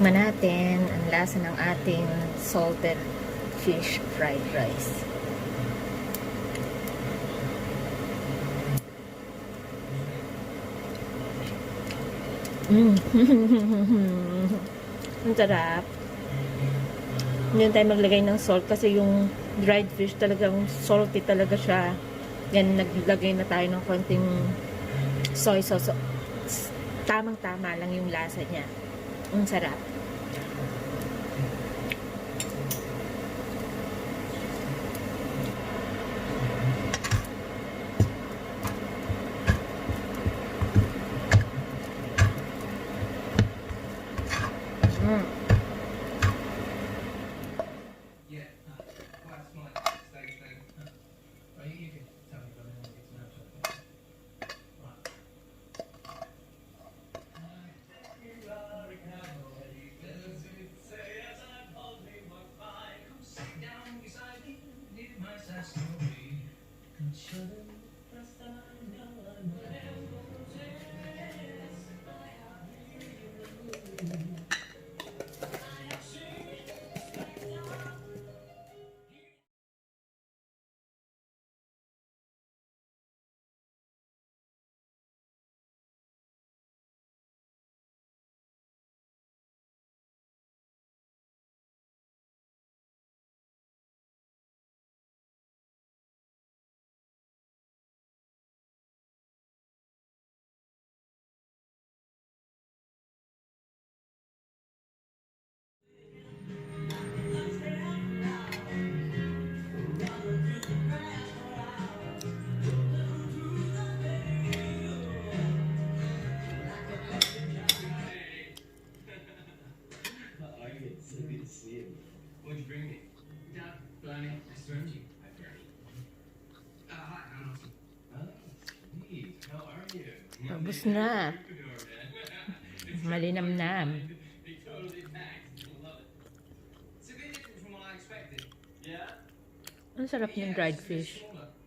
Tikman natin ang lasa ng ating salted fish fried rice. Ang sarap. Hindi tayo maglagay ng salt kasi yung dried fish talagang salty talaga siya. Yan, naglagay na tayo ng konting soy sauce. Tamang-tama lang yung lasa niya. Ang sarap. What'd you bring me? Dad, Bernie, I swear to you. Hi, Bernie. Hi, I'm awesome. Oh, sweet. How are you? Tapos na. Malinamnam. They totally packed. I love it. It's a bit different from what I expected. Yeah? Ang sarap ng dried fish. Smaller.